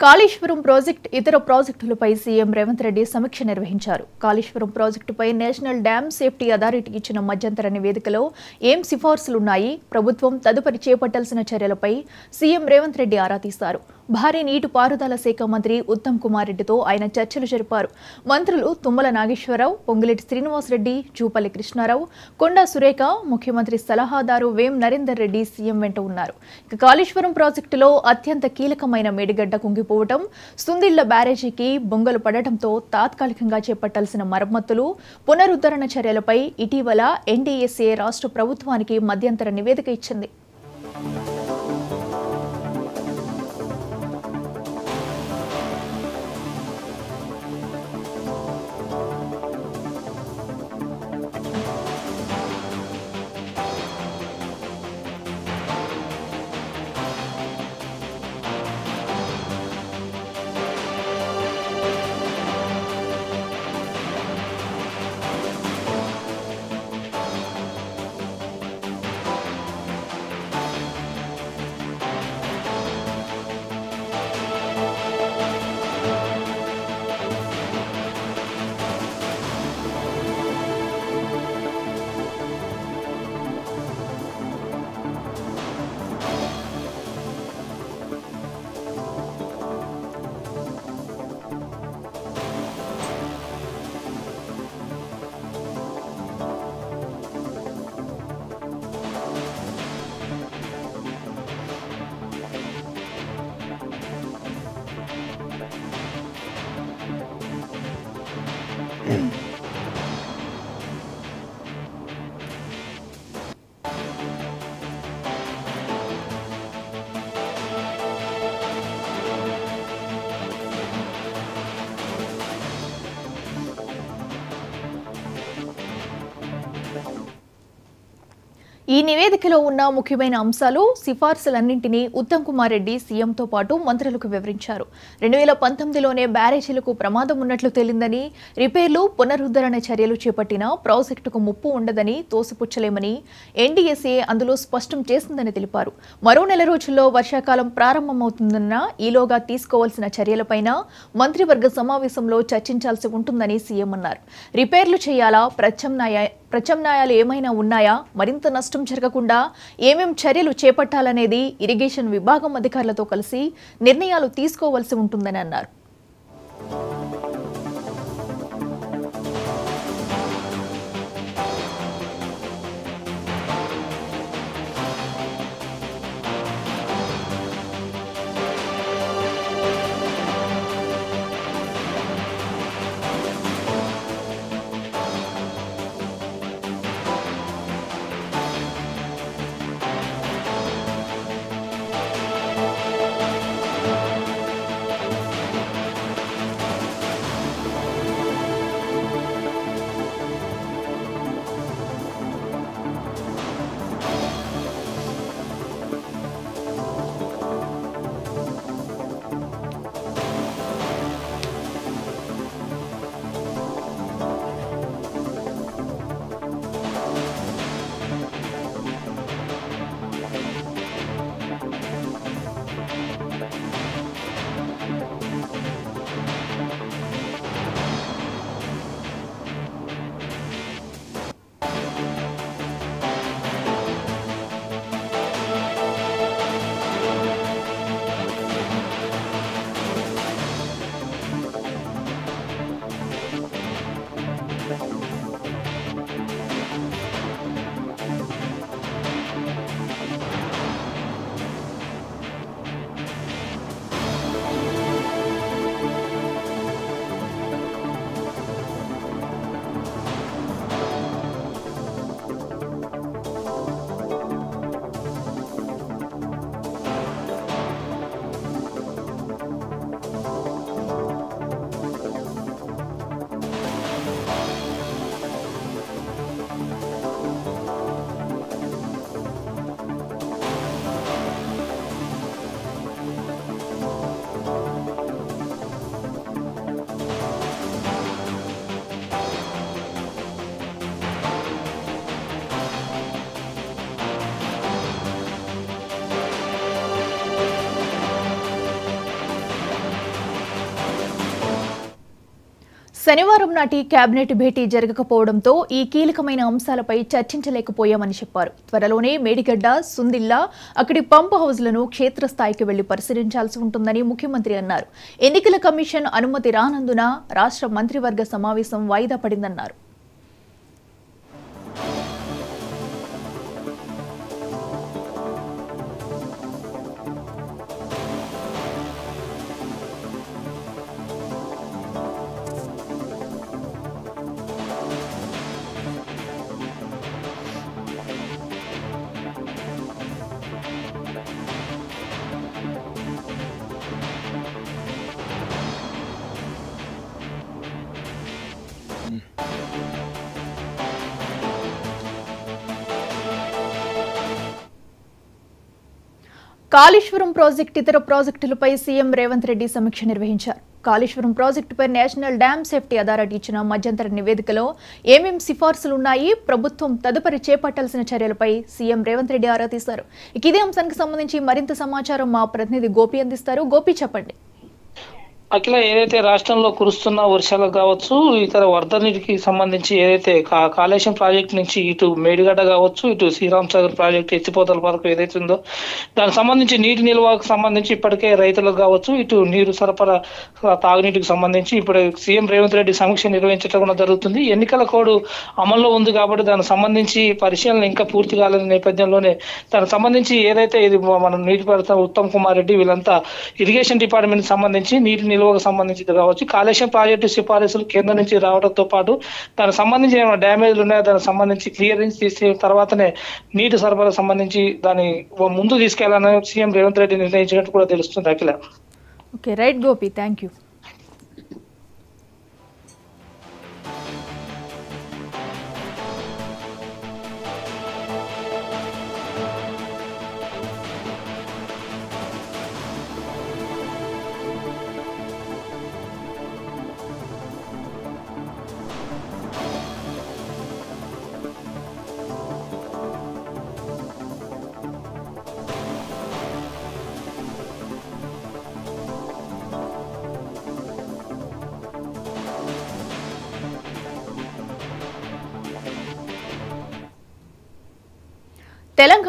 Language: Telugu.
కాళేశ్వరం ప్రాజెక్ట్ ఇతర ప్రాజెక్టులపై సీఎం రేవంత్ రెడ్డి సమీక్ష నిర్వహించారు. కాళేశ్వరం ప్రాజెక్టుపై నేషనల్ డ్యామ్ సేఫ్టీ అథారిటీ ఇచ్చిన మధ్యంతర నివేదికలో ఏం సిఫార్సులున్నాయి, ప్రభుత్వం తదుపరి చేపట్టాల్సిన చర్యలపై సీఎం రేవంత్ రెడ్డి ఆరా తీశారు. భారీ నీటిపారుదల శాఖ మంత్రి ఉత్తమ్ కుమార్ రెడ్డితో ఆయన చర్చలు జరిపారు. మంత్రులు తుమ్మల నాగేశ్వరరావు, పొంగులేటి శ్రీనివాసరెడ్డి, జూపల్లి కృష్ణారావు, కొండా సురేఖ, ముఖ్యమంత్రి సలహాదారు వేం నరేందర్ రెడ్డి సీఎం వెంట ఉన్నారు. ఇక కాళేశ్వరం ప్రాజెక్టులో అత్యంత కీలకమైన మేడిగడ్డ కుంగిపోవడం, సుందిళ్ల బ్యారేజీకి బొంగలు పడటంతో తాత్కాలికంగా చేపట్టాల్సిన మరమ్మతులు, పునరుద్ధరణ చర్యలపై ఇటీవల ఎన్డీఎస్ఏ రాష్ట్ర ప్రభుత్వానికి మధ్యంతర నివేదిక ఇచ్చింది. ఈ నివేదికలో ఉన్న ముఖ్యమైన అంశాలు, సిఫార్సులన్నింటినీ ఉత్తమ్ కుమార్ రెడ్డి సీఎంతో పాటు మంత్రులకు వివరించారు. 2019లోనే బ్యారేజీలకు ప్రమాదం ఉన్నట్లు తేలిందని, రిపేర్లు, పునరుద్ధరణ చర్యలు చేపట్టినా ప్రాజెక్టుకు ముప్పు ఉండదని తోసిపుచ్చలేమని ఎన్డీఎస్ఏ అందులో స్పష్టం చేసిందని తెలిపారు. మరో నెల రోజుల్లో వర్షాకాలం ప్రారంభమవుతుందన్న ఈలోగా తీసుకోవాల్సిన చర్యలపైన మంత్రివర్గ సమావేశంలో చర్చించాల్సి ఉంటుందని సీఎం అన్నారు. రిపేర్లు చేయాలా, ప్రత్యామ్నాయాలు ఏమైనా ఉన్నాయా, మరింత నష్టం జరగకుండా ఏమేం చర్యలు చేపట్టాలనేది ఇరిగేషన్ విభాగం అధికారులతో కలిసి నిర్ణయాలు తీసుకోవాల్సి ఉంటుందని అన్నారు. శనివారం నాటి కేబినెట్ భేటీ జరగకపోవడంతో ఈ కీలకమైన అంశాలపై చర్చించలేకపోయామని చెప్పారు. త్వరలోనే మేడిగడ్డ, సుందిల్లా, అక్కడి పంప్ హౌజ్లను క్షేత్రస్థాయికి వెళ్లి పరిశీలించాల్సి ఉంటుందని ముఖ్యమంత్రి అన్నారు. ఎన్నికల కమిషన్ అనుమతి రానందున రాష్ట్ర మంత్రివర్గ సమావేశం వాయిదా పడిందన్నారు. కాళేశ్వరం ప్రాజెక్టు ఇతర ప్రాజెక్టులపై సీఎం రేవంత్ రెడ్డి సమీక్ష నిర్వహించారు. కాళేశ్వరం ప్రాజెక్టుపై నేషనల్ డ్యామ్ సేఫ్టీ అథారిటీ ఇచ్చిన మధ్యంతర నివేదికలో ఏమేం సిఫార్సులున్నాయి, ప్రభుత్వం తదుపరి చేపట్టాల్సిన చర్యలపై సీఎం రేవంత్ రెడ్డి ఆరా తీశారు. ఇదే అంశానికి సంబంధించి మరింత సమాచారం మా ప్రతినిధి గోపి అందిస్తారు. గోపి, చెప్పండి. అట్లా ఏదైతే రాష్ట్రంలో కురుస్తున్న వర్షాలకు కావచ్చు, ఇతర వరద నీటికి సంబంధించి ఏదైతే కాళేశ్వరం ప్రాజెక్టు నుంచి ఇటు మేడిగడ్డ కావచ్చు, ఇటు శ్రీరామ్ సాగర్ ప్రాజెక్టు ఎత్తిపోతల వరకు ఏదైతే ఉందో దానికి సంబంధించి నీటి నిల్వకు సంబంధించి ఇప్పటికే రైతులకు కావచ్చు, ఇటు నీరు సరఫరా తాగునీటికి సంబంధించి ఇప్పుడు సీఎం రేవంత్ రెడ్డి సమీక్ష నిర్వహించడం జరుగుతుంది. ఎన్నికల కోడ్ అమల్లో ఉంది కాబట్టి దానికి సంబంధించి పరిశీలన ఇంకా పూర్తి కాలేని నేపథ్యంలోనే దానికి సంబంధించి ఏదైతే ఇది మన నీటిపారుదల ఉత్తమ్ కుమార్ రెడ్డి వీళ్ళంతా ఇరిగేషన్ డిపార్ట్మెంట్ సంబంధించి నీటి నిల్వకు సంబంధించి కావచ్చు, కాళేశ్వరం ప్రాజెక్టు సిఫారసులు కేంద్రం నుంచి రావడంతో పాటు దానికి సంబంధించి ఏమైనా డ్యామేజ్లు ఉన్నాయో దానికి సంబంధించి క్లియరెన్స్ తీసిన తర్వాతనే నీటి సరఫరా సంబంధించి దాన్ని ముందు తీసుకెళ్లాలని సీఎం రేవంత్ రెడ్డి నిర్ణయించినట్టు కూడా తెలుస్తుంది. Akhila. Okay, right Gopi, thank you. Telangana